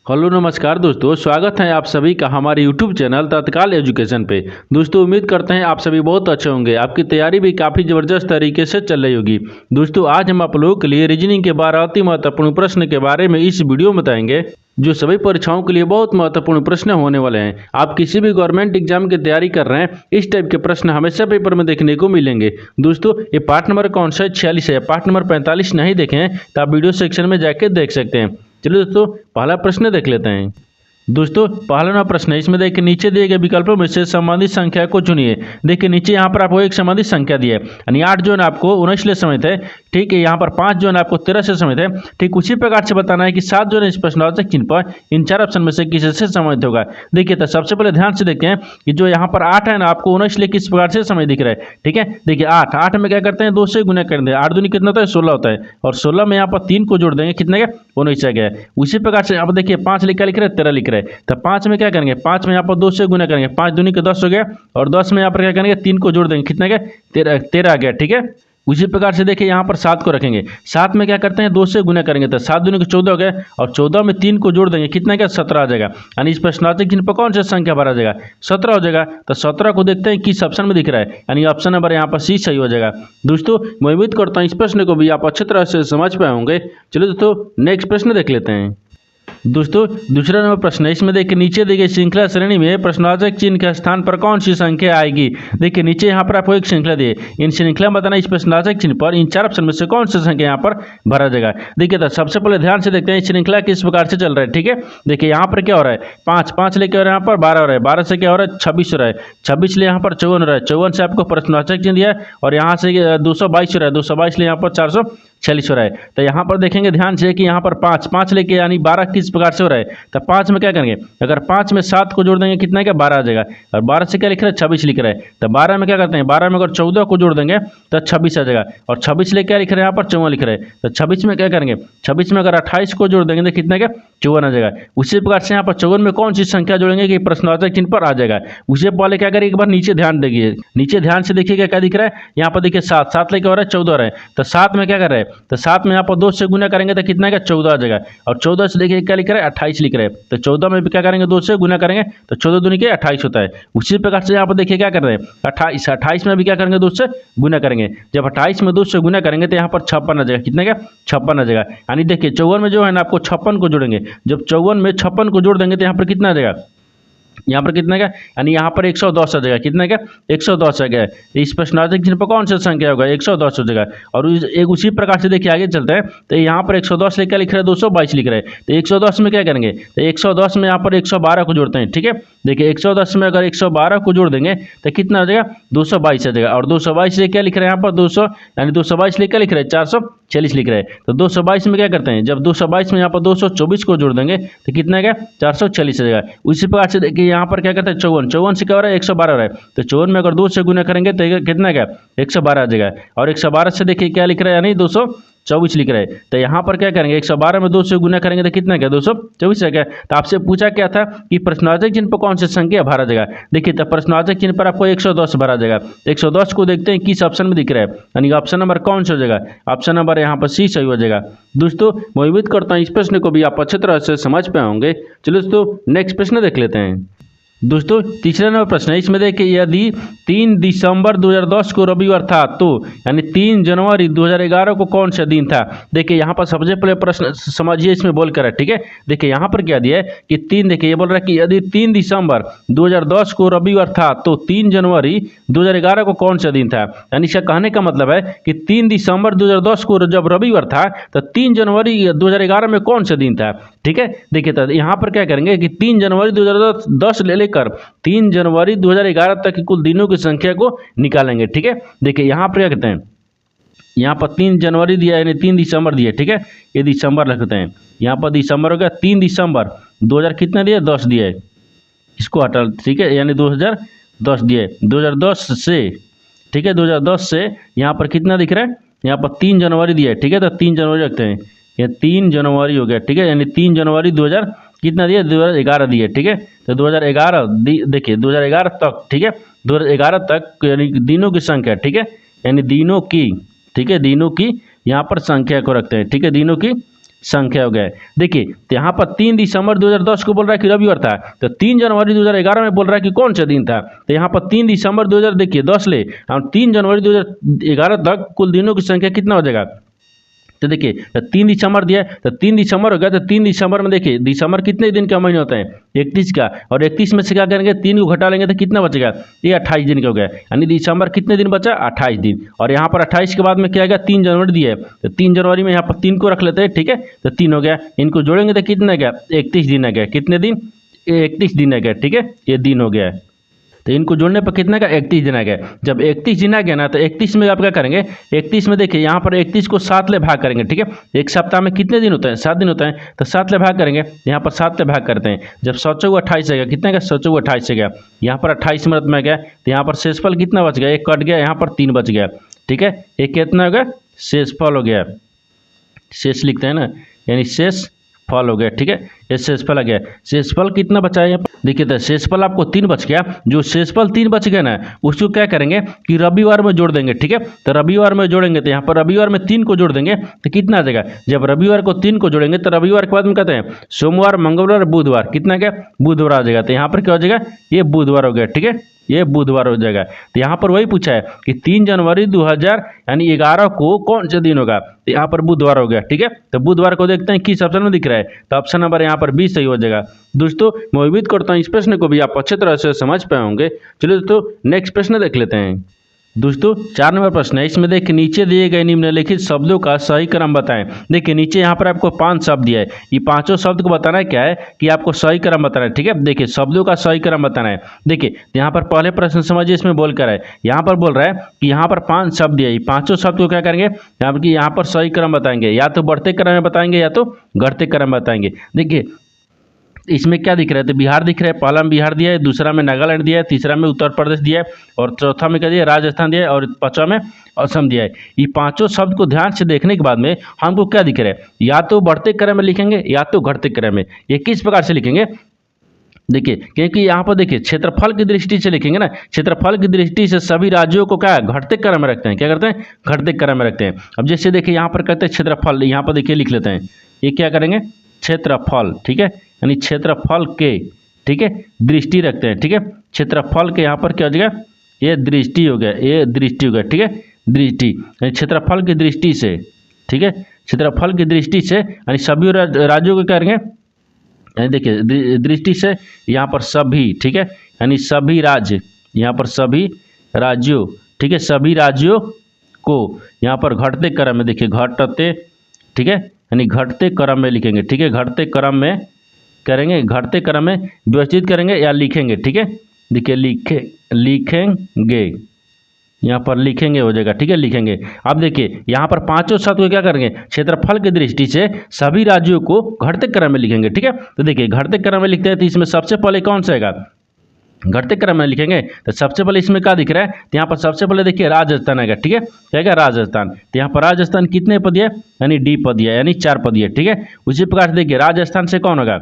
Hello नमस्कार दोस्तों, स्वागत है आप सभी का हमारे यूट्यूब चैनल तत्काल एजुकेशन पे। दोस्तों उम्मीद करते हैं आप सभी बहुत अच्छे होंगे। आपकी तैयारी भी काफ़ी ज़बरदस्त तरीके से चल रही होगी। दोस्तों आज हम आप लोगों के लिए रीजनिंग के 12 अति महत्वपूर्ण प्रश्न के बारे में इस वीडियो में बताएंगे, जो सभी परीक्षाओं के लिए बहुत महत्वपूर्ण प्रश्न होने वाले हैं। आप किसी भी गवर्नमेंट एग्जाम की तैयारी कर रहे हैं, इस टाइप के प्रश्न हमेशा पेपर में देखने को मिलेंगे। दोस्तों ये पार्ट नंबर कौन सा है? 46 है। पार्ट नंबर 45 नहीं देखे हैं तो आप वीडियो सेक्शन में जाके देख सकते हैं। चलिए दोस्तों पहला प्रश्न देख लेते हैं। दोस्तों पहला नंबर प्रश्न है, इसमें देखिए नीचे दिए गए विकल्पों में से संबंधित संख्या को चुनिए। देखिए नीचे यहाँ पर आपको एक संबंधित संख्या दी है, यानी 8 जो है आपको 19 ले समित है, ठीक है। यहाँ पर 5 जो है आपको 13 से समित है, ठीक। उसी प्रकार से बताना है कि 7 जो है इस प्रश्नवाचक चिन्ह पर इन 4 ऑप्शन में से किसी से संबंधित होगा। देखिए तो सबसे पहले ध्यान से देखते हैं कि जो यहाँ पर 8 है ना, आपको 19 ले किस प्रकार से समय दिख रहा है, ठीक है। देखिए 8 में क्या करते हैं, 2 से गुना कर देंगे। 8 दूनी कितना होता है, 16 होता है, और 16 में यहाँ पर 3 को जोड़ देंगे, कितने का, 19 आ गया। उसी प्रकार से आप देखिए 5 लिख रहे हैं, 13 लिख रहे हैं, तो 5 में क्या करेंगे, 5 में यहाँ पर 2 से गुना करेंगे, 5 दूनी के 10 हो गया, और 10 में यहाँ पर क्या करेंगे, 3 को जोड़ देंगे, कितने का, 13 आ गया, ठीक है। उसी प्रकार से देखिए यहाँ पर 7 को रखेंगे, 7 में क्या करते हैं, 2 से गुना करेंगे, तो 7 दूनी के 14 हो गए, और 14 में 3 को जोड़ देंगे, कितना का, 17 आ जाएगा। यानी इस प्रश्नवाचक चिन्ह पर कौन सा संख्या भरा जाएगा, 17 हो जाएगा। तो 17 को देखते हैं किस ऑप्शन में दिख रहा है, यानी ऑप्शन नंबर यहाँ पर सी सही हो जाएगा। दोस्तों मैं उम्मीद करता हूँ इस प्रश्न को भी आप अच्छी तरह से समझ पाए होंगे। चलिए दोस्तों नेक्स्ट प्रश्न देख लेते हैं। दोस्तों दूसरा नंबर प्रश्न है, इसमें देखिए नीचे दी गई श्रृंखला श्रेणी में प्रश्नवाचक चिन्ह के स्थान पर कौन सी संख्या आएगी। देखिए नीचे यहाँ पर आपको एक श्रृंखला दी है, इन श्रृंखला में बताना इस प्रश्नवाचक चिन्ह पर इन 4 ऑप्शन में से कौन सी संख्या यहाँ पर भरा जाएगा। देखिए तो सबसे पहले ध्यान से देखते हैं श्रृंखला किस प्रकार से चल रहा है, ठीक है। देखिए यहाँ पर क्या हो रहा है, 5 लेके हो रहा है, यहाँ पर 12 हो रहा है, 12 से क्या हो रहा है, 26 हो रहा है, 26 ले यहाँ पर 54 हो रहा है, 54 से आपको प्रश्नवाचक चिन्ह दिया है, और यहाँ से 222 हो रहा है, 222 ले यहाँ पर 446 हो रहा है। तो यहाँ पर देखेंगे ध्यान से कि यहाँ पर 5 लेके यानी 12 किस प्रकार से हो रहा है, तो 5 में क्या करेंगे, अगर 5 में 7 को जोड़ देंगे, कितना क्या, 12 आ जाएगा, और 12 से क्या लिख रहा है, 26 लिख रहा है। तो 12 में क्या करते हैं, 12 में अगर 14 को जोड़ देंगे तो 26 आ जाएगा, और 26 ले क्या लिख रहे हैं, यहाँ पर 54 लिख रहे हैं। तो 26 में क्या करेंगे, 26 में अगर 28 को जोड़ देंगे तो कितना क्या, 54 आ जाएगा। उसी प्रकार से यहाँ पर 54 में कौन सी संख्या जोड़ेंगे कि प्रश्नवाचक चिन्ह पर आ जाएगा। उसे पहले क्या करें, एक बार नीचे ध्यान देखिए, नीचे ध्यान से देखिएगा क्या दिख रहा है, यहाँ पर देखिए 7 लेके हो रहा है, 14 हो रहा है। तो 7 में क्या कर रहे हैं, तो 7 में यहाँ पर 2 से गुना करेंगे तो कितना का, 14 आ जाएगा, और 14 से देखिए क्या लिख रहा है, 28 लिख रहे हैं। तो 14 में भी क्या करेंगे, 2 से गुना करेंगे तो 14 दूनी के 28 होता है। उसी प्रकार से यहाँ पर देखिए क्या कर रहे हैं, 28 में भी क्या करेंगे, 2 से गुना करेंगे। जब 28 में 2 से गुना करेंगे तो यहाँ पर 56 आ जाएगा, कितना का, 56 आ जाएगा। यानी देखिए 54 में जो है ना आपको 56 को जोड़ेंगे, जब 54 में 56 को जोड़ देंगे तो यहाँ पर कितना आ जाएगा, यहाँ पर कितना का, यानी यहाँ पर 110 आ जाएगा, कितना का, 110 आ गया। इस प्रश्नवाचक चिन्ह पर कौन सा संख्या होगा, 110 हो जाएगा। और एक उसी प्रकार से देखिए आगे चलते हैं, तो यहाँ पर 110 लेकर लिख रहे हैं, 222 लिख रहे हैं। तो 110 में क्या करेंगे, तो 110 में यहाँ पर 112 को जोड़ते हैं, ठीक है। देखिए 110 में अगर 112 को जोड़ देंगे तो कितना हो जाएगा, 222 आ जाएगा, और 222 से क्या लिख रहे हैं, यहाँ पर 200, यानी 222 लेकर लिख रहे हैं, 446 लिख रहे हैं। तो 222 में क्या करते हैं, जब 222 में यहाँ पर 224 को जोड़ देंगे तो कितना क्या, 446 आ जाएगा। उसी प्रकार से देखिए यहाँ पर क्या करते हैं, 54 से क्या हो रहा है, 112 हो रहा है। तो 54 में अगर 2 से गुना करेंगे तो कितना क्या, 112 आ जाएगा, और 112 से देखिए क्या लिख रहा है, यानी 224 लिख रहे हैं। तो यहाँ पर क्या करेंगे, 112 में 2 से गुना करेंगे तो कितना क्या, 224 आ गया। तो आपसे पूछा क्या था कि प्रश्नवाचक चिन्ह पर कौन सी संख्या भरा जाएगा। देखिए तो प्रश्नवाचक चिन्ह पर आपको 110 भरा जाएगा। 110 को देखते हैं किस ऑप्शन में दिख रहा है, यानी ऑप्शन नंबर कौन सा हो जाएगा, ऑप्शन नंबर यहाँ पर सी सही हो जाएगा। दोस्तों मैं उम्मीद करता हूँ इस प्रश्न को भी आप अच्छी तरह से समझ पाए होंगे। चलिए दोस्तों नेक्स्ट प्रश्न देख लेते हैं। दोस्तों तीसरा नंबर प्रश्न है, इसमें देखिए यदि 3 दिसंबर 2010 को रविवार था तो यानी 3 जनवरी 2011 को कौन सा दिन था। देखिए यहाँ पर सबसे पहले प्रश्न समझिए, इसमें बोल कर है, ठीक है। देखिए यहाँ पर क्या दिया है कि 3, देखिए ये बोल रहा है कि यदि 3 दिसंबर 2010 को रविवार था तो 3 जनवरी 2011 को कौन सा दिन था। यानी इसका कहने का मतलब है कि 3 दिसंबर 2010 को जब रविवार था तो 3 जनवरी 2011 में कौन सा दिन था, ठीक है। देखिए तो यहाँ पर क्या करेंगे कि 3 जनवरी 2010 ले लेकर 3 जनवरी 2011 तक की कुल दिनों की संख्या को निकालेंगे, ठीक है। देखिए यहाँ पर क्या कहते हैं, यहाँ पर 3 जनवरी दिया है, यानी 3 दिसंबर दिया है, ठीक है। ये दिसंबर रखते हैं, यहाँ पर दिसंबर हो गया, 3 दिसंबर 2000 कितना दिया, 10 दिया है, इसको हटा, ठीक है, यानी 2010 दिया है। 2010 से, ठीक है, 2010 से यहाँ पर कितना दिख रहा है, यहाँ पर 3 जनवरी दिया है, ठीक है। तो 3 जनवरी रखते हैं, ये 3 जनवरी हो गया, ठीक है, यानी 3 जनवरी 2000 कितना दिया, 2011 दिया, ठीक है। तो 2011 देखिए 2011 तक, ठीक है, 2011 तक यानी दिनों की संख्या, ठीक है, यानी दिनों की, ठीक है, दिनों की यहाँ पर संख्या को रखते हैं, ठीक है, दिनों की संख्या हो गया। देखिए तो यहाँ पर 3 दिसंबर 2010 को बोल रहा है कि रविवार था, तो 3 जनवरी 2011 में बोल रहा है कि कौन सा दिन था। तो यहाँ पर 3 दिसंबर 2000 देखिए 10 ले और 3 जनवरी 2011 तक कुल दिनों की संख्या कितना हो जाएगा। तो देखिए तो 3 दिसंबर दिया है तो 3 दिसंबर हो गया, तो 3 दिसंबर में देखिए दिसंबर कितने दिन का महीना होता है 31 का, और 31 में से क्या करेंगे 3 को घटा लेंगे तो कितना बचेगा, ये 28 दिन का हो गया। यानी दिसंबर कितने दिन बचा 28 दिन। और यहाँ पर 28 के बाद में क्या आएगा 3 जनवरी दिया है, तो 3 जनवरी में यहाँ पर 3 को रख लेते हैं, ठीक है, तो 3 हो गया। इनको जोड़ेंगे तो कितना गया 31 दिन आ गया। कितने दिन 31 दिन आ गया, ठीक है, ये दिन हो गया है। तो इनको जोड़ने पर कितना का 31 दिन आ गया। जब 31 दिन आ गया ना तो 31 में आप क्या करेंगे 31 में देखिए यहाँ पर 31 को 7 ले भाग करेंगे, ठीक है। एक सप्ताह में कितने दिन होते हैं 7 दिन होते हैं, तो 7 ले भाग करेंगे, यहाँ पर 7 ले भाग करते हैं। जब 7 चौक 28 आ गया, कितना का 7 चौक 28 से गया, यहाँ पर 28 मिनट में गया, तो यहाँ पर शेषफल कितना बच गया, एक कट गया, यहाँ पर 3 बच गया, ठीक है। एक कितना हो गया शेषफल हो गया, शेष लिखते हैं ना, यानी शेष फल हो गया, ठीक है, ये शेषफल आ गया। शेषफल कितना बचा है यहाँ पर देखिए, तो शेषफल आपको 3 बच गया। जो शेषफल 3 बच गया ना उसको क्या करेंगे कि रविवार में जोड़ देंगे, ठीक है। तो रविवार में जोड़ेंगे तो यहाँ पर रविवार में 3 को जोड़ देंगे तो कितना आ जाएगा। जब रविवार को 3 को जोड़ेंगे तो रविवार के बाद में कहते हैं सोमवार, मंगलवार, बुधवार, कितना क्या बुधवार आ जाएगा। तो यहाँ पर क्या हो जाएगा ये बुधवार हो गया, ठीक है, ये बुधवार हो जाएगा। तो यहाँ पर वही पूछा है कि 3 जनवरी 2011 को कौन सा दिन होगा, तो यहाँ पर बुधवार हो गया, ठीक है। तो बुधवार को देखते हैं किस ऑप्शन में दिख रहा है, तो ऑप्शन नंबर यहाँ पर 20 सही हो जाएगा। दोस्तों मैं उम्मीद करता हूँ इस प्रश्न को भी आप अच्छे तरह से समझ पाए होंगे। चलिए दोस्तों नेक्स्ट प्रश्न देख लेते हैं। दोस्तों 4 नंबर प्रश्न है, इसमें देखिए नीचे दिए गए निम्नलिखित शब्दों का सही क्रम बताएं। देखिए नीचे यहाँ पर आपको 5 शब्द दिया है, ये पांचों शब्द को बताना है क्या है कि आपको सही क्रम बताना है, ठीक है। देखिए शब्दों का सही क्रम बताना है। देखिए यहाँ पर पहले प्रश्न समझिए, इसमें बोल कर है, यहाँ पर बोल रहा है कि यहाँ पर 5 शब्द दिया है, पांचों शब्द को क्या करेंगे यहाँ पर सही क्रम बताएंगे, या तो बढ़ते क्रम में बताएंगे या तो घटते क्रम में बताएंगे। देखिए इसमें क्या दिख रहा है, तो बिहार दिख रहा है, पहला में बिहार दिया है, दूसरा में नागालैंड दिया है, तीसरा में उत्तर प्रदेश दिया है, और चौथा में क्या दिया है राजस्थान दिया है, और पांचवा में असम दिया है। ये पांचों शब्द को ध्यान से देखने के बाद में हमको क्या दिख रहा है, या तो बढ़ते क्रम में लिखेंगे या तो घटते क्रम में। ये किस प्रकार से लिखेंगे देखिए, क्योंकि यहाँ पर देखिए क्षेत्रफल की दृष्टि से लिखेंगे ना, क्षेत्रफल की दृष्टि से सभी राज्यों को क्या घटते क्रम में रखते हैं, क्या करते हैं घटते क्रम में रखते हैं। अब जैसे देखिए यहाँ पर कहते हैं क्षेत्रफल, यहाँ पर देखिए लिख लेते हैं, ये क्या करेंगे क्षेत्रफल, ठीक है, यानी क्षेत्रफल के, ठीक है, दृष्टि रखते हैं, ठीक है। क्षेत्रफल के यहाँ पर क्या हो जाएगा ये दृष्टि हो गया, ये दृष्टि हो गया, ठीक है, दृष्टि यानी क्षेत्रफल की दृष्टि से, ठीक है, क्षेत्रफल की दृष्टि से यानी सभी राज्यों को क्या करेंगे, यानी देखिए दृष्टि से यहाँ पर सभी, ठीक है, यानी सभी राज्य, यहाँ पर सभी राज्यों, ठीक है, सभी राज्यों को यहाँ पर घटते क्रम में, देखिए घटते, ठीक है, यानी घटते क्रम में लिखेंगे, ठीक है, घटते क्रम में करेंगे, घटते क्रम में व्यवस्थित करेंगे या लिखेंगे, ठीक है। देखिए लिखेंगे, यहाँ पर लिखेंगे हो जाएगा, ठीक है, लिखेंगे। अब देखिए यहाँ पर पांचों शब्द को क्या करेंगे क्षेत्रफल की दृष्टि से सभी राज्यों को घटते क्रम में लिखेंगे, ठीक है। तो देखिए घटते क्रम में लिखते हैं तो इसमें सबसे पहले कौन सा आएगा घटते क्रम में लिखेंगे, तो सबसे पहले इसमें क्या दिख रहा है, तो यहाँ पर सबसे पहले देखिए राजस्थान आएगा, ठीक है, क्या आएगा राजस्थान। तो यहाँ पर राजस्थान कितने पद है, यानी डी पद है, यानी 4 पद है, ठीक है। उसी प्रकार से देखिए राजस्थान से कौन होगा,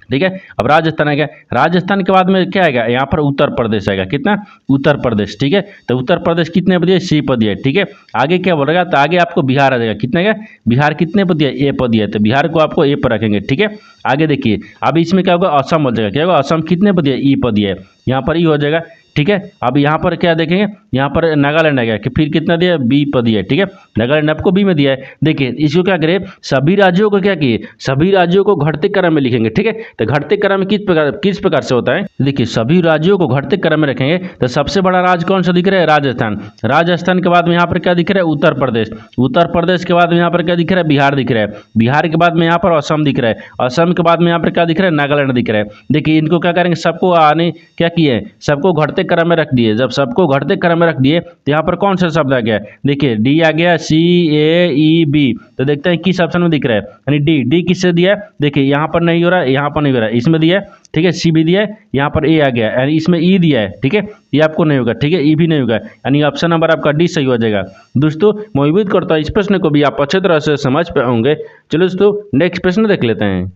ठीक है, अब राजस्थान आएगा, राजस्थान के बाद में क्या आएगा यहाँ पर उत्तर प्रदेश आएगा, कितना उत्तर प्रदेश, ठीक है। तो उत्तर प्रदेश कितने पद है, सी पद है, ठीक है। आगे क्या बोलेगा, तो आगे आपको बिहार आ जाएगा, कितने का बिहार कितने पद है, ए पद है, तो बिहार को आपको ए पर रखेंगे, ठीक है। आगे देखिए अब इसमें क्या होगा असम हो जाएगा, क्या होगा असम कितने पद है, ई पद है, यहाँ पर ई हो जाएगा, ठीक है। अब यहाँ पर क्या देखेंगे, यहाँ पर नागालैंड आ गया कि फिर कितना दिया बी पर दिया है, ठीक है, नागालैंड आपको बी में दिया है। देखिए इसको क्या करें सभी राज्यों को क्या किए, सभी राज्यों को घटते क्रम में लिखेंगे, ठीक है। तो घटते क्रम में किस प्रकार से होता है, देखिए सभी राज्यों को घटते क्रम में रखेंगे तो सबसे बड़ा राज्य कौन सा दिख रहा है राजस्थान, राजस्थान के बाद में यहाँ पर क्या दिख रहा है उत्तर प्रदेश, उत्तर प्रदेश के बाद में यहाँ पर क्या दिख रहा है बिहार दिख रहा है, बिहार के बाद में यहाँ पर असम दिख रहा है, असम के बाद में यहाँ पर क्या दिख रहा है नागालैंड दिख रहा है। देखिए इनको क्या करेंगे सबको आने क्या किए सबको घटते क्रम में रख दिए, जब सबको घटते क्रम में रख दिए तो यहाँ पर कौन सा शब्द आ गया, देखिए डी आ गया, सी ए ई बी, तो देखते हैं किस ऑप्शन में दिख रहा है, यानी डी, डी किससे दिया है, देखिए यहाँ पर नहीं हो रहा है, यहाँ पर नहीं हो रहा है, इसमें दिया है, ठीक है, सी भी दिया है, यहाँ पर ए आ गया, यानी इसमें ई दिया है, ठीक है, ये आपको नहीं होगा, ठीक है, ई भी नहीं होगा, यानी ऑप्शन नंबर आपका डी सही हो जाएगा। दोस्तों मैं उम्मीद करता हूँ इस प्रश्न को भी आप अच्छे तरह से समझ पाए होंगे। चलो दोस्तों नेक्स्ट प्रश्न देख लेते हैं।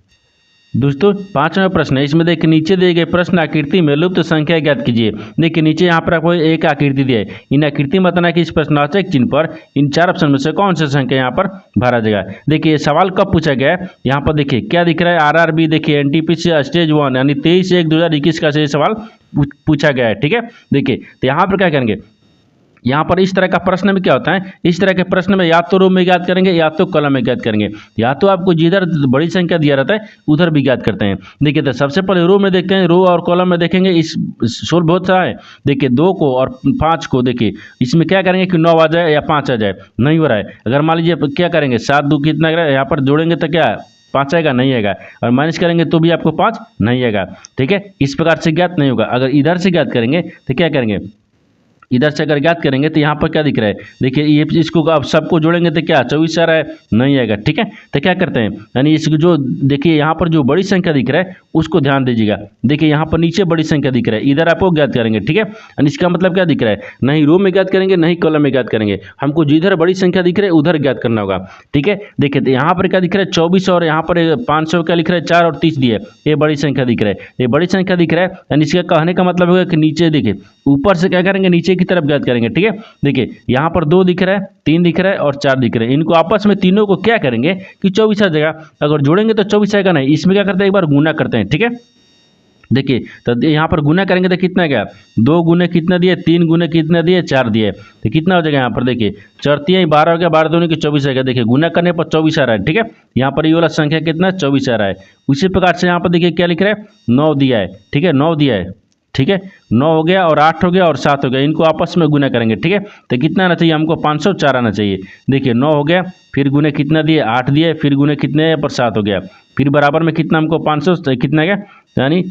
दोस्तों 5वां प्रश्न है, इसमें देखिए नीचे दिए गए प्रश्न आकृति में लुप्त संख्या ज्ञात कीजिए। देखिए नीचे यहाँ पर आपको एक आकृति दिया है, इन आकृति में बताना कि इस प्रश्नवाचक चिन्ह पर इन 4 ऑप्शन में से कौन सा संख्या यहाँ पर भरा जाएगा। देखिए सवाल कब पूछा गया है, यहाँ पर देखिए क्या दिख रहा है, आरआरबी देखिए एनटीपीसी स्टेज 1 यानी 23/1/2021 का से सवाल पूछा गया है। ठीक है, देखिए तो यहाँ पर क्या करेंगे, यहाँ पर इस तरह का प्रश्न में क्या होता है, इस तरह के प्रश्न में या तो रो में ज्ञात करेंगे या तो कॉलम में ज्ञात करेंगे, या तो आपको जिधर बड़ी संख्या दिया रहता है उधर भी ज्ञात करते हैं। देखिए तो सबसे पहले रो में देखते हैं, रो और कॉलम में देखेंगे। इस सोल्व बहुत सा है, देखिए 2 को और 5 को, देखिए इसमें क्या करेंगे कि 9 आ जाए या 5 आ जाए, नहीं हो रहा है। अगर मान लीजिए क्या करेंगे 7 2 कितना यहाँ पर जोड़ेंगे तो क्या 5 आएगा, नहीं आएगा, और माइनस करेंगे तो भी आपको 5 नहीं आएगा। ठीक है, इस प्रकार से ज्ञात नहीं होगा। अगर इधर से ज्ञात करेंगे तो क्या करेंगे, इधर से अगर ज्ञात करेंगे तो यहाँ पर क्या दिख रहा है, देखिए ये इसको अब सबको जोड़ेंगे तो क्या 24 आ रहा है, नहीं आएगा। ठीक है, तो क्या करते हैं, यानी इसको जो देखिए यहाँ पर जो बड़ी संख्या दिख रहा है उसको ध्यान दीजिएगा। देखिए यहाँ पर नीचे बड़ी संख्या दिख रहा है, इधर आपको ज्ञात करेंगे। ठीक है, यानी इसका मतलब क्या दिख रहा है, नहीं रो में ज्ञात करेंगे नहीं कॉलम में ज्ञात करेंगे, हमको जिधर बड़ी संख्या दिख रहा है उधर ज्ञात करना होगा। ठीक है, देखिए तो यहाँ पर क्या दिख रहा है 24 और यहाँ पर 500 क्या लिख रहा है 4 और 30 दिए, ये बड़ी संख्या दिख रहा है, ये बड़ी संख्या दिख रहा है। यानी इसका कहने का मतलब होगा कि नीचे देखिए ऊपर से क्या करेंगे, नीचे की तरफ ज्ञात करेंगे। ठीक है, देखिए यहाँ पर 2 दिख रहा है, 3 दिख रहा है और 4 दिख रहे हैं, इनको आपस में तीनों को क्या करेंगे कि 24 आ जाएगा। अगर जोड़ेंगे तो 24 आएगा, नहीं इसमें क्या करते हैं एक बार गुना करते हैं। ठीक है, देखिए तो यहाँ पर गुना करेंगे तो कितना गया, 2 गुने कितना दिए, 3 गुने कितना दिए, 4 दिए, तो कितना हो जाएगा यहाँ पर देखिए 4 3 12 हो गया, 12 दूनी की 24 आएगा। देखिए गुना करने पर 24 आ रहा है। ठीक है, यहाँ पर ये वाला संख्या कितना 24 आ रहा है। उसी प्रकार से यहाँ पर देखिए क्या लिख रहा है 9 दिया है। ठीक है, 9 दिया है। ठीक है, 9 हो गया और 8 हो गया और 7 हो गया, इनको आपस में गुना करेंगे। ठीक है, तो कितना आना चाहिए हमको 504 आना चाहिए। देखिए 9 हो गया, फिर गुने कितना दिए 8 दिए, फिर गुने कितने पर 7 हो गया, फिर बराबर में कितना हमको 500 कितना गया, यानी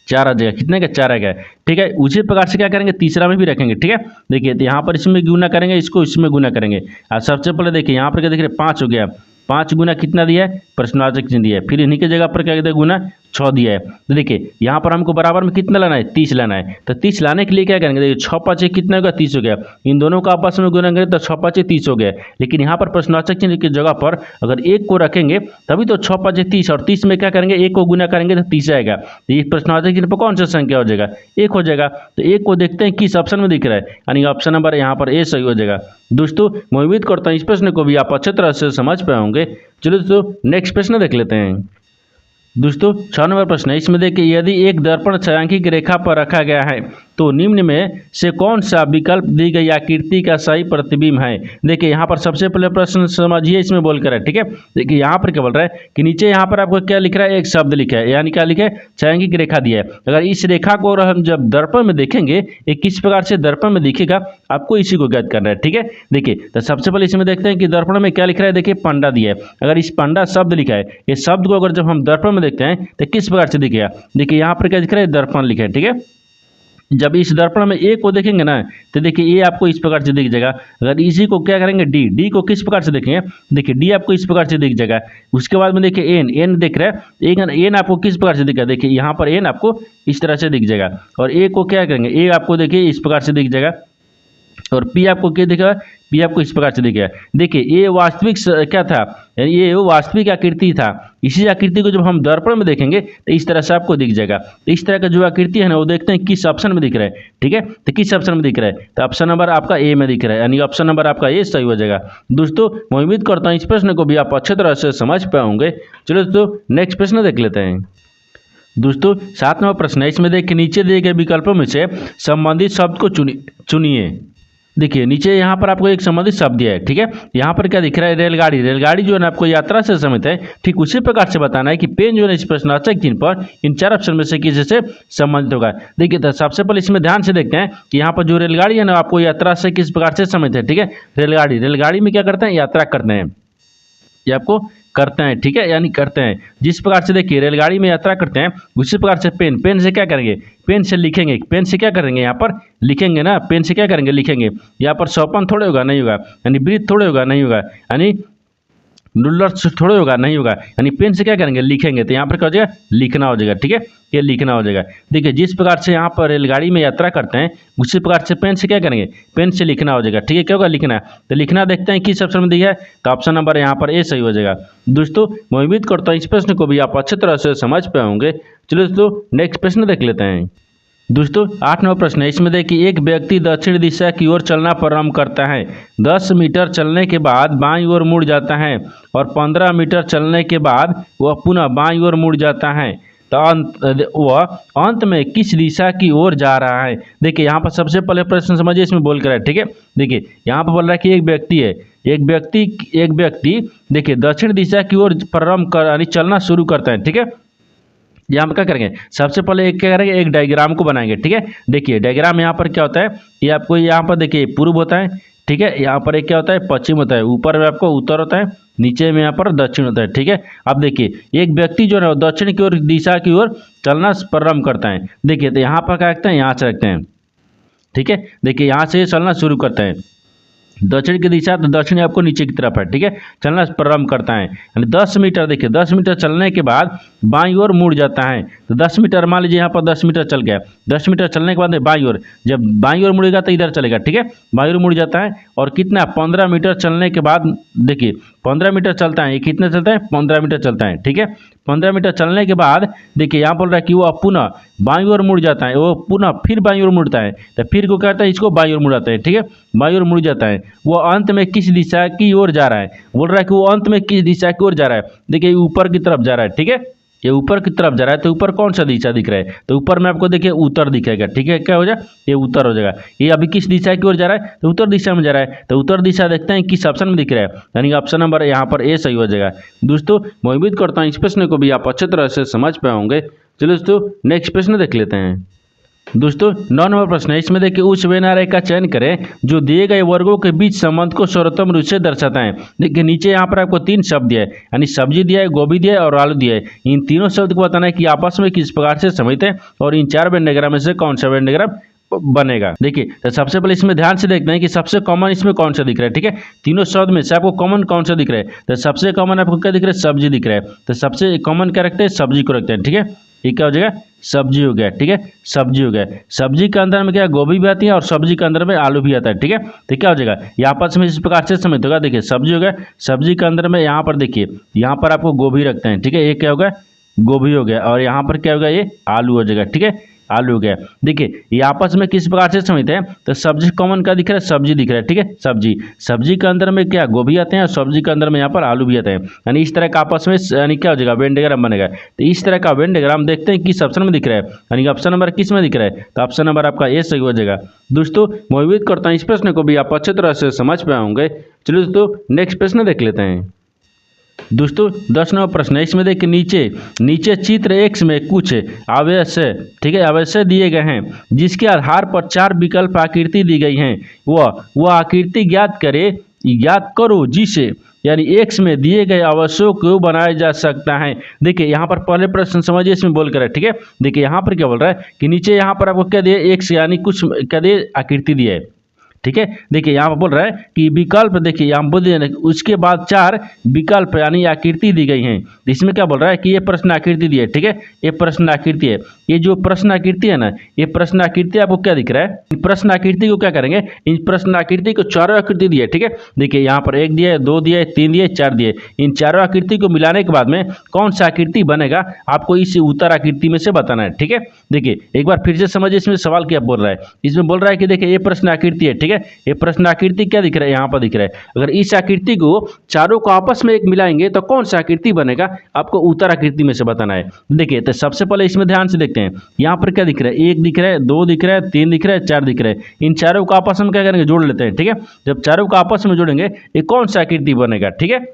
4 आ जाएगा, कितने का 4 आ गया। ठीक है, उसी प्रकार से क्या करेंगे तीसरा में भी रखेंगे। ठीक है, देखिए तो यहाँ पर इसमें गुना करेंगे, इसको इसमें गुना करेंगे। और सबसे पहले देखिए यहाँ पर क्या देख रहे 5 हो गया, 5 गुना कितना दिया है प्रश्नवाचक चिन्ह दिया है, फिर इन्हीं की जगह पर क्या कहते हैं गुना 6 दिया है। तो देखिए यहाँ पर हमको बराबर में कितना लाना है 30 लाना है, तो 30 लाने के लिए क्या करेंगे, देखिए 6 5 कितना होगा 30 हो गया, इन दोनों का आपस में गुना करेंगे तो 6 5 30 हो गया। लेकिन यहाँ पर प्रश्नवाचक चिन्ह की जगह पर अगर 1 को रखेंगे तभी तो 6 5 30, और 30 में क्या करेंगे 1 को गुना करेंगे तो 30 आएगा। तो ये प्रश्नवाचक चिन्ह पर कौन सा संख्या हो जाएगा 1 हो जाएगा। तो 1 को देखते हैं किस ऑप्शन में दिख रहा है, यानी ऑप्शन नंबर यहाँ पर ए सही हो जाएगा। दोस्तों मैं उम्मीद करता हूँ इस प्रश्न को भी आप अच्छे तरह से समझ पाए होंगे। चलो दोस्तों नेक्स्ट प्रश्न देख लेते हैं। दोस्तों 6 नंबर प्रश्न है, इसमें देखिए यदि एक दर्पण छायांकित रेखा पर रखा गया है तो निम्न में से कौन सा विकल्प दी गई आकृति का सही प्रतिबिंब है। देखिए यहाँ पर सबसे पहले प्रश्न समझिए इसमें बोल कर है। ठीक है, देखिए यहाँ पर क्या बोल रहा है कि नीचे यहाँ पर आपको क्या लिख रहा है एक शब्द लिखा है, यानी क्या लिखा है छायांकित रेखा दिया है। अगर इस रेखा को हम जब दर्पण में देखेंगे ये किस प्रकार से दर्पण में दिखेगा आपको इसी को ज्ञात करना है। ठीक है, देखिए तो सबसे पहले इसमें देखते हैं कि दर्पण में क्या लिख रहा है, देखिए पंडा दिया है। अगर इस पंडा शब्द लिखा है, ये शब्द को अगर जब हम दर्पण में देखते हैं तो किस प्रकार से दिखेगा, देखिए यहाँ पर क्या दिख रहा है दर्पण लिखा है। ठीक है, जब इस दर्पण में ए को देखेंगे ना तो देखिए ये आपको इस प्रकार से दिख जाएगा। अगर इसी को क्या करेंगे डी, डी को किस प्रकार से देखेंगे, देखिए डी आपको इस प्रकार से दिख जाएगा। उसके बाद में देखिए एन, एन दिख रहा है, एन आपको किस प्रकार से दिखेगा, देखिए यहाँ पर एन आपको इस तरह से दिख जाएगा। और ए को क्या करेंगे, ए आपको देखिए इस प्रकार से दिख जाएगा। और पी आपको क्या दिखेगा, पी आपको इस प्रकार से दिखेगा। देखिए ये वास्तविक क्या था, यानी ये वास्तविक आकृति था। इसी आकृति को जब हम दर्पण में देखेंगे तो इस तरह से आपको दिख जाएगा। तो इस तरह का जो आकृति है ना वो देखते हैं किस ऑप्शन में दिख रहा है। ठीक है, तो किस ऑप्शन में दिख रहा है, तो ऑप्शन नंबर आपका ए में दिख रहा है, यानी ऑप्शन नंबर आपका ए सही हो जाएगा। दोस्तों मैं उम्मीद करता हूँ इस प्रश्न को भी आप अच्छे तरह से समझ पाए होंगे। चलो दोस्तों नेक्स्ट प्रश्न देख लेते हैं। दोस्तों 7 नंबर प्रश्न है, इसमें देखिए नीचे दिए गए विकल्पों में से संबंधित शब्द को चुनिए। देखिए नीचे यहाँ पर आपको एक संबंधित शब्द दिया है। ठीक है, यहाँ पर क्या दिख रहा है रेलगाड़ी, रेलगाड़ी जो है ना आपको यात्रा से संबंधित है। ठीक उसी प्रकार से बताना है कि पेन जो है इस प्रश्नवाचक चिन्ह पर इन 4 ऑप्शन में से किसी से संबंधित होगा। देखिए तो सबसे पहले इसमें ध्यान से देखते हैं कि यहाँ पर जो रेलगाड़ी है ना आपको यात्रा से किस प्रकार से संबंधित है। ठीक है, रेलगाड़ी, रेलगाड़ी में क्या करते हैं यात्रा करते हैं, ये आपको करते हैं। ठीक है, यानी करते हैं जिस प्रकार से देखिए रेलगाड़ी में यात्रा करते हैं उसी प्रकार से पेन, पेन से क्या करेंगे, पेन से लिखेंगे, पेन से क्या करेंगे यहाँ पर लिखेंगे ना, पेन से क्या करेंगे लिखेंगे। यहाँ पर सोपन थोड़े होगा, नहीं होगा, यानी वृत्त थोड़े होगा, नहीं होगा, यानी रूलर से थोड़े होगा, नहीं होगा, यानी पेन से क्या करेंगे, लिखेंगे। तो यहाँ पर क्या हो जाएगा, लिखना हो जाएगा। ठीक है, ये लिखना हो जाएगा। देखिए जिस प्रकार से यहाँ पर रेलगाड़ी में यात्रा करते हैं उसी प्रकार से पेन से क्या करेंगे, पेन से लिखना हो जाएगा। ठीक है, क्या होगा, लिखना। तो लिखना देखते हैं किस ऑप्शन में दिया है, तो ऑप्शन नंबर यहाँ पर ए सही हो जाएगा। दोस्तों मैं उम्मीद करता हूँ इस प्रश्न को भी आप अच्छी तरह से समझ पाए होंगे। चलो दोस्तों नेक्स्ट प्रश्न देख लेते हैं। दोस्तों 8 नंबर प्रश्न है, इसमें देखिए एक व्यक्ति दक्षिण दिशा की ओर चलना प्रारंभ करता है। 10 मीटर चलने के बाद बाईं ओर मुड़ जाता है और 15 मीटर चलने के बाद वह पुनः बाईं ओर मुड़ जाता है। तो वह अंत में किस दिशा की ओर जा रहा है। देखिए यहाँ पर सबसे पहले प्रश्न समझिए, इसमें बोल कर है। ठीक है, देखिए यहाँ पर बोल रहा है कि एक व्यक्ति है, एक व्यक्ति देखिए दक्षिण दिशा की ओर प्रारंभ कर यानी चलना शुरू करता है। ठीक है, यहाँ पर क्या करेंगे, सबसे पहले एक क्या करेंगे, एक डायग्राम को बनाएंगे। ठीक है, देखिए डायग्राम यहाँ पर क्या होता है, ये आपको यहाँ पर देखिए पूर्व होता है। ठीक है, यहाँ पर एक क्या होता है, पश्चिम होता है, ऊपर में आपको उत्तर होता है, नीचे में यहाँ पर दक्षिण होता है। ठीक है, अब देखिए एक व्यक्ति जो है दक्षिण की ओर दिशा की ओर चलना प्रारंभ करता है। देखिए तो यहाँ पर क्या रखते हैं, यहाँ से रखते हैं। ठीक है, देखिए यहाँ से चलना शुरू करते हैं, दक्षिण की दिशा, तो दक्षिण आपको नीचे की तरफ है। ठीक है, चलना प्रारंभ करता है, यानी 10 मीटर, देखिए 10 मीटर चलने के बाद बाईं ओर मुड़ जाता है। तो 10 मीटर मान लीजिए यहाँ पर 10 मीटर चल गया, 10 मीटर चलने के बाद बाईं ओर, जब बाईं ओर मुड़ेगा तो इधर चलेगा। ठीक है, बाईं ओर मुड़ जाता है और कितना, 15 मीटर चलने के बाद देखिए 15 मीटर चलता है, ये कितना चलता है, 15 मीटर चलता है। ठीक है, 15 मीटर चलने के बाद देखिए यहाँ बोल रहा है कि वो पुनः बाईं ओर मुड़ जाता है, वो पुनः फिर बाईं ओर मुड़ता है। तो फिर को कहता है, इसको बाईं ओर मुड़ाता है। ठीक है, बाईं ओर मुड़ जाता है। वो अंत में किस दिशा की ओर जा रहा है, बोल रहा है कि वो अंत में किस दिशा की ओर जा रहा है। देखिए ऊपर की तरफ जा रहा है। ठीक है, ये ऊपर की तरफ जा रहा है, तो ऊपर कौन सा दिशा दिख रहा है, तो ऊपर में आपको देखिए उत्तर दिखेगा। ठीक है, क्या हो जाए, ये उत्तर हो जाएगा। ये अभी किस दिशा की ओर जा रहा है, तो उत्तर दिशा में जा रहा है। तो उत्तर दिशा देखते हैं किस ऑप्शन में दिख रहा है, यानी ऑप्शन नंबर यहाँ पर ए सही हो जाएगा। दोस्तों मैं उम्मीद करता हूँ इस प्रश्न को भी आप अच्छे तरह से समझ पाए होंगे। चलो दोस्तों नेक्स्ट प्रश्न देख लेते हैं। दोस्तों 9 नंबर प्रश्न है, इसमें देखिए उस वेनारे का चयन करें जो दिए गए वर्गों के बीच संबंध को सर्वोत्तम रूप से दर्शाता है। देखिए नीचे यहाँ पर आपको 3 शब्द दिया है, यानी सब्जी दिया है, गोभी दिया है और आलू दिया है। इन तीनों शब्द को बताना है कि आपस में किस प्रकार से समित है और इन 4 वेन डायग्राम में से कौन सा वेन डायग्राम बनेगा। देखिए तो सबसे पहले इसमें ध्यान से देखते हैं कि सबसे कॉमन इसमें कौन सा दिख रहा है। ठीक है, तीनों शब्द में से आपको कॉमन कौन सा दिख रहा है, तो सबसे कॉमन आपको क्या दिख रहा है, सब्जी दिख रहा है। तो सबसे कॉमन क्या रखते हैं, सब्जी को रखते हैं। ठीक है, ये क्या हो जाएगा, सब्जी हो गया। ठीक है, सब्जी हो गया। सब्जी के अंदर में क्या गोभी भी आती है और सब्जी के अंदर में आलू भी आता है। ठीक है, तो क्या हो जाएगा, ये आपस में इस प्रकार से समित होगा। देखिए सब्जी हो गया, सब्जी के अंदर में यहाँ पर देखिए यहाँ पर आपको गोभी रखते हैं। ठीक है, ये क्या होगा, गोभी हो गया और यहाँ पर क्या होगा, ये आलू हो जाएगा। ठीक है, आलू हो गया। देखिए ये आपस में किस प्रकार से समित है, तो सब्जी कॉमन क्या दिख रहा है, सब्जी दिख रहा है। ठीक है, सब्जी, सब्जी के अंदर में क्या गोभी आते हैं और सब्जी के अंदर में यहाँ पर आलू भी आते हैं, यानी इस तरह का आपस में यानी क्या हो जाएगा, वेन डायग्राम बनेगा। तो इस तरह का वेन डायग्राम देखते हैं किस ऑप्शन में दिख रहा है, यानी ऑप्शन नंबर किस में दिख रहा है, तो ऑप्शन नंबर आपका ए सही हो जाएगा। दोस्तों मैं उम्मीद करता हूँ इस प्रश्न को भी आप अच्छे तरह से समझ पाए होंगे। चलिए दोस्तों नेक्स्ट प्रश्न देख लेते हैं। दोस्तों 10 नंबर प्रश्न है, इसमें देखिए नीचे चित्र एक्स में कुछ आवेश्य, ठीक है, आवेश्य दिए गए हैं जिसके आधार पर 4 विकल्प आकृति दी गई हैं। वह आकृति ज्ञात करो जिसे, यानी एक्स में दिए गए आवेशों को बनाया जा सकता है। देखिए यहाँ पर पहले प्रश्न समझिए, इसमें बोल कर है। ठीक है, देखिए यहाँ पर क्या बोल रहा है कि नीचे यहाँ पर आपको क्या दिए, एक्स यानी कुछ क्या दिए, आकृति दिए है। ठीक है, देखिए यहाँ पर बोल रहा है कि विकल्प, देखिए यहाँ बोल दिया उसके बाद 4 विकल्प यानी आकृति दी गई हैं। इसमें क्या बोल रहा है कि ये प्रश्न आकृति दी है। ठीक है, ये प्रश्न आकृति है। ये जो प्रश्न आकृति है ना, ये प्रश्न आकृति आपको क्या दिख रहा है, इन प्रश्न आकृति को क्या करेंगे, इन प्रश्न आकृति को 4 आकृति दी है। ठीक है, देखिए यहाँ पर 1 दिया है, 2 दिया है, 3 दिया है, 4 दिए। इन 4 आकृति को मिलाने के बाद में कौन सा आकृति बनेगा, आपको इस उत्तर आकृति में से बताना है। ठीक है, देखिए एक बार फिर से समझिए, इसमें सवाल क्या बोल रहा है, इसमें बोल रहा है कि देखिए ये प्रश्न आकृति है। ठीक है, ये प्रश्न आकृति क्या दिख रहा है, यहाँ पर दिख रहा है। अगर इस आकृति को चारों को आपस में एक मिलाएंगे तो कौन सा आकृति बनेगा, आपको उत्तर आकृति में से बताना है। देखिए तो सबसे पहले इसमें ध्यान से देखते हैं, यहाँ पर क्या दिख रहा है, 1 दिख रहा है, 2 दिख रहा है, 3 दिख रहा है, 4 दिख रहा है। इन चारों को आपस में क्या करेंगे, जोड़ लेते हैं। ठीक है, जब चारों को आपस में जोड़ेंगे ये कौन सा आकृति बनेगा। ठीक है,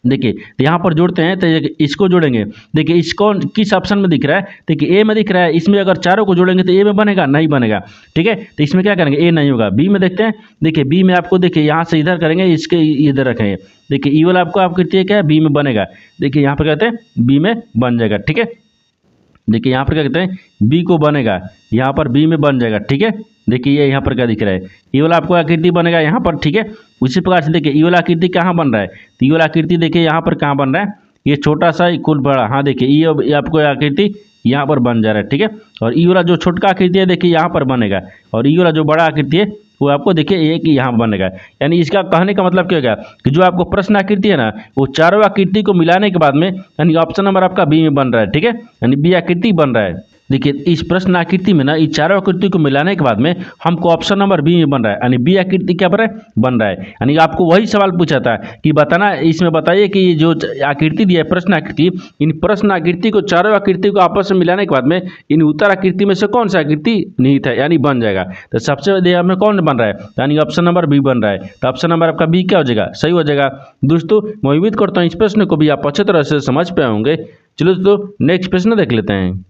देखिए तो यहाँ पर जोड़ते हैं तो इसको जोड़ेंगे। देखिए इसको किस ऑप्शन में दिख रहा है, देखिए ए में दिख रहा है। इसमें अगर चारों को जोड़ेंगे तो ए में बनेगा, नहीं बनेगा। ठीक है, तो इसमें क्या करेंगे, ए नहीं होगा। बी में देखते हैं, देखिए बी में आपको देखिए यहाँ से इधर करेंगे, इसके इधर रखेंगे। देखिए ई वाला आपको आकृति क्या है, बी में बनेगा। देखिए यहाँ पर कहते हैं बी में बन जाएगा। ठीक है, देखिए यहाँ पर क्या कहते हैं बी को बनेगा, यहाँ पर बी में बन जाएगा, ठीक है। देखिए ये यहाँ पर क्या दिख रहा है, ये वाला आपको आकृति बनेगा यहाँ पर, ठीक है। उसी प्रकार से देखिए ये वाला आकृति कहाँ बन रहा है, तो ये वाला आकृति देखिए यहाँ पर कहाँ बन रहा है, ये छोटा सा कुल बड़ा, हाँ देखिए ये आपको आकृति यहाँ पर बन जा रहा है, ठीक है। और ये वाला जो छोटका आकृति है देखिए यहाँ पर बनेगा, और ये वाला जो बड़ा आकृति है वो आपको देखिए एक यहाँ बनेगा। यानी इसका कहने का मतलब क्या होगा कि जो आपको प्रश्न आकृति है ना, वो चारों आकृति को मिलाने के बाद में यानी ऑप्शन नंबर आपका बी में बन रहा है, ठीक है। यानी बी आकृति बन रहा है। देखिए इस प्रश्न आकृति में ना इस चारों आकृति को मिलाने के बाद में हमको ऑप्शन नंबर बी में बन रहा है, यानी बी आकृति क्या बन रहा है। यानी आपको वही सवाल पूछा था कि बताना, इसमें बताइए कि ये जो आकृति दिया है प्रश्न आकृति, इन प्रश्न आकृति को चारों आकृति को आपस में मिलाने के बाद में इन उत्तर आकृति में से कौन सा आकृति निहित है, यानी बन जाएगा। तो सबसे बढ़िया में कौन बन रहा है, यानी ऑप्शन नंबर बी बन रहा है। तो ऑप्शन नंबर आपका बी क्या हो जाएगा, सही हो जाएगा। दोस्तों मैं उम्मीद करता हूँ इस प्रश्न को भी आप अच्छे तरह से समझ पाए होंगे। चलो दोस्तों नेक्स्ट प्रश्न देख लेते हैं।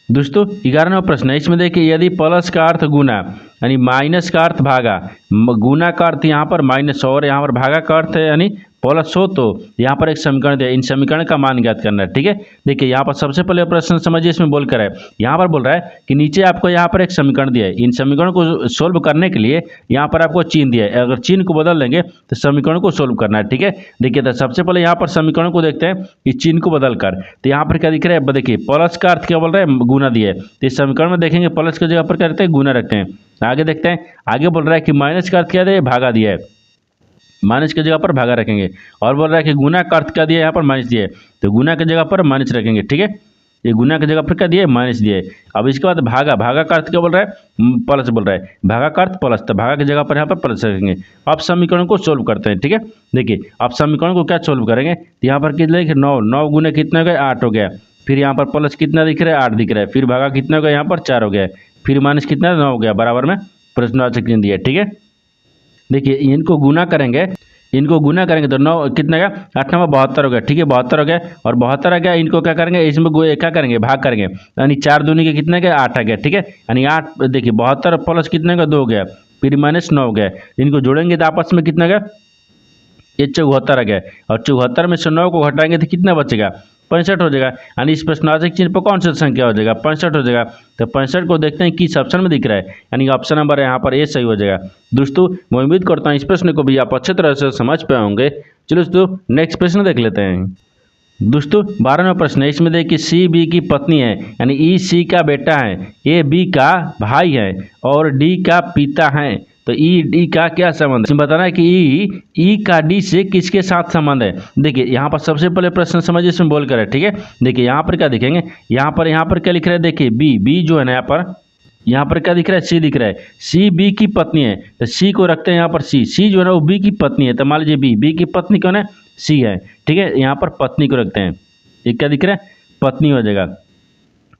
दोस्तों 11वां प्रश्न है, इसमें देखिए यदि प्लस का अर्थ गुना यानी माइनस का अर्थ भागा, गुना का अर्थ यहाँ पर माइनस और यहाँ पर भागा का अर्थ है यानी प्लस हो, तो यहाँ पर एक समीकरण दिया, इन समीकरण का मान ज्ञात करना है, ठीक है। देखिए यहाँ पर सबसे पहले प्रश्न समझिए, इसमें बोल कर है यहाँ पर बोल रहा है कि नीचे आपको यहाँ पर एक समीकरण दिया है, इन समीकरण को सोल्व करने के लिए यहाँ पर आपको चिन्ह दिया है, अगर चिन्ह को बदल देंगे तो समीकरण को सोल्व करना है, ठीक है। देखिए तो सबसे पहले यहाँ पर समीकरण को देखते हैं इस चिन्ह को बदल कर, तो यहाँ पर क्या दिख रहा है, देखिए प्लस का अर्थ क्या बोल रहा है, गुना दिया है, तो इस समीकरण में देखेंगे प्लस की जगह पर क्या रखते हैं, गुना रखते हैं। आगे देखते हैं, आगे बोल रहा है कि माइनस का अर्थ क्या है, भागा दिया है, माइनस की जगह पर भागा रखेंगे। और बोल रहा है कि गुना का अर्थ क्या दिया है, यहाँ पर माइनस दिया है, तो गुना की जगह पर माइनस रखेंगे, ठीक है। ये गुना की जगह पर क्या दिया है, माइनस दिया है। अब इसके बाद भागा, भागा का अर्थ क्या बोल रहा है, प्लस बोल रहा है, भागा का अर्थ प्लस, तो भागा की जगह पर यहाँ पर प्लस रखेंगे। अब समीकरण को सोल्व करते हैं, ठीक है। देखिए अब समीकरण को क्या सोल्व करेंगे, तो यहाँ पर कितना लिखे 9, 9 गुने कितना हो गया, 8 हो गया। फिर यहाँ पर प्लस कितना दिख रहा है, 8 दिख रहा है। फिर भागा कितना हो गया, यहाँ पर 4 हो गया। फिर माइनस कितना 9 हो गया, बराबर में प्रश्नवाचक चिन्ह दिया, ठीक है। देखिए इनको गुना करेंगे, इनको गुना करेंगे तो 9 कितना गया, 8 9 72 हो गया, ठीक है। 72 हो गया, और 72 आ गया, इनको क्या करेंगे, इसमें क्या करेंगे, भाग करेंगे, यानी 4 दूनी के कितना गया, 8 आ गया, ठीक है। यानी 8 देखिए 72 प्लस कितने का 2 हो गया, फिर माइनस 9 हो गया। इनको जोड़ेंगे तो आपस में कितना गया, ये 74 आ गया, और 74 में से 9 को घटाएंगे तो कितना बचेगा, 65 हो जाएगा। यानी इस प्रश्नवाचक चिन्ह पर कौन सा संख्या हो जाएगा, 65 हो जाएगा। तो 65 को देखते हैं किस ऑप्शन में दिख रहा है, यानी ऑप्शन नंबर यहाँ पर ए सही हो जाएगा। दोस्तों मैं उम्मीद करता हूँ इस प्रश्न को भी आप अच्छे तरह से समझ पाए होंगे। चलो दोस्तों नेक्स्ट प्रश्न देख लेते हैं। दोस्तों 12वां प्रश्न है, इसमें देखिए सी बी की पत्नी है, यानी ई सी का बेटा है, ए बी का भाई है, और डी का पिता है। तो ई डी का क्या संबंध है, बताना है कि ई का डी से किसके साथ संबंध है। देखिए यहाँ पर सबसे पहले प्रश्न समझिए, इसमें बोल कर है, ठीक है। देखिए यहाँ पर क्या दिखेंगे, यहाँ पर क्या लिख रहा है, देखिए बी जो है ना, यहाँ पर क्या दिख रहा है, सी दिख रहा है, सी बी की पत्नी है, तो सी को रखते हैं यहाँ पर सी जो है ना वो बी की पत्नी है, तो मान लीजिए बी की पत्नी कौन है, सी है, ठीक है। यहाँ पर पत्नी को रखते हैं, ये क्या दिख रहा है, पत्नी हो जाएगा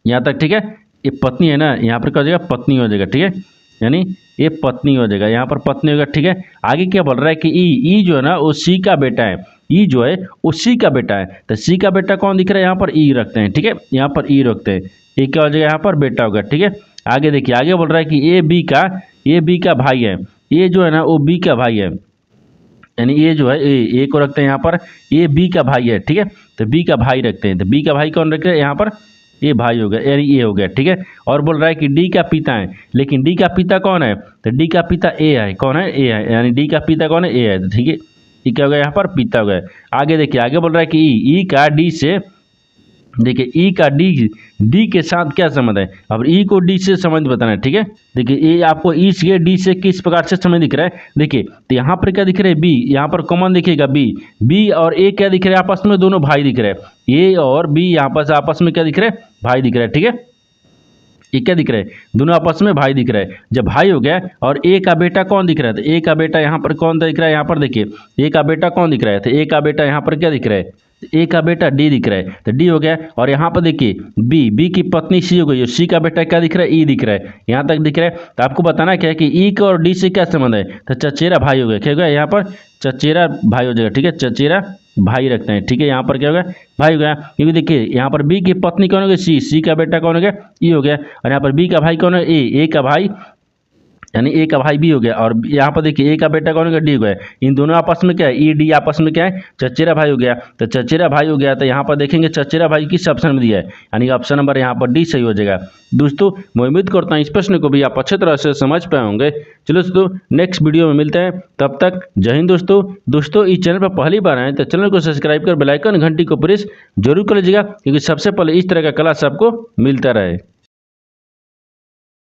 यहाँ तक, ठीक है। ये पत्नी है ना, यहाँ पर क्या हो जाएगा, पत्नी हो जाएगा, ठीक है। यानी ये पत्नी हो जाएगा, यहाँ पर पत्नी होगा, ठीक है। आगे क्या बोल रहा है कि ई जो है ना वो सी का बेटा है, ई जो है वो सी का बेटा है, तो सी का बेटा कौन दिख रहा है, यहाँ पर ई रखते हैं, ठीक है। यहाँ पर ई रखते हैं, ये क्या हो जाएगा, यहाँ पर बेटा होगा, ठीक है। आगे देखिए, आगे बोल रहा है कि ए बी का भाई है, ये जो है ना वो बी का भाई है, यानी ये जो है ए को रखते हैं यहाँ पर, ये बी का भाई है, ठीक है। तो बी का भाई रखते हैं, तो बी का भाई कौन रखते हैं, यहाँ पर ये भाई हो गया, यानी ये हो गया, ठीक है। और बोल रहा है कि डी का पिता है, लेकिन डी का पिता कौन है, तो डी का पिता ए है, कौन है, ए है, यानी डी का पिता कौन है, ए है, ठीक है। ये क्या हो गया, यहाँ पर पिता हो गया। आगे देखिए, आगे बोल रहा है कि ई का डी से, देखिए ई का डी के साथ क्या संबंध है, अब ई को डी से संबंध बताना है, ठीक है। देखिए ये आपको ई से डी से किस प्रकार से संबंध दिख रहा है, देखिए तो यहाँ पर क्या दिख रहा है, बी, यहाँ पर कॉमन दिखेगा बी और ए क्या दिख रहा है, आपस में दोनों भाई दिख रहे हैं, ए और बी यहाँ पर आपस में क्या दिख रहा है, भाई दिख रहा है, ठीक है। ये क्या दिख रहा है, दोनों आपस में भाई दिख रहा है। जब भाई हो गया और ए का बेटा कौन दिख रहा है, तो ए का बेटा यहाँ पर कौन दिख रहा है, यहाँ पर देखिए ए का बेटा कौन दिख रहा है, तो ए का बेटा यहाँ पर क्या दिख रहा है, ए का बेटा डी दिख रहा है, तो डी हो गया। और यहाँ पर देखिए बी की पत्नी सी हो गई, सी का बेटा क्या दिख रहा है, ई दिख रहा है, यहाँ तक दिख रहा है। तो आपको बताना क्या है कि ई का और डी से क्या संबंध है, तो चचेरा भाई हो गया, क्या हो गया, यहाँ पर चचेरा भाई हो जाएगा, ठीक है, चचेरा भाई रखते हैं, ठीक है। यहाँ पर क्या हो गया, भाई हो गया, क्योंकि देखिए यहाँ पर बी की पत्नी कौन हो गई, सी का बेटा कौन हो गया, ई हो गया, और यहाँ पर बी का भाई कौन है, ए का भाई यानी ए का भाई बी हो गया। और यहाँ पर देखिए ए का बेटा कौन होगा, डी हो गया। इन दोनों आपस में क्या है, ई डी आपस में क्या है, चचेरा भाई हो गया। तो चचेरा भाई हो गया, तो यहाँ पर देखेंगे चचेरा भाई किस ऑप्शन में दिया है, यानी ऑप्शन नंबर यहाँ पर डी सही हो जाएगा। दोस्तों मैं उम्मीद करता हूँ इस प्रश्न को भी आप अच्छे तरह से समझ पाए होंगे। चलो दोस्तों नेक्स्ट वीडियो में मिलते हैं, तब तक जय हिंद दोस्तों इस चैनल पर पहली बार आए तो चैनल को सब्सक्राइब कर बेल आइकन घंटी को प्रेस जरूर कर लीजिएगा, क्योंकि सबसे पहले इस तरह का क्लास आपको मिलता रहे।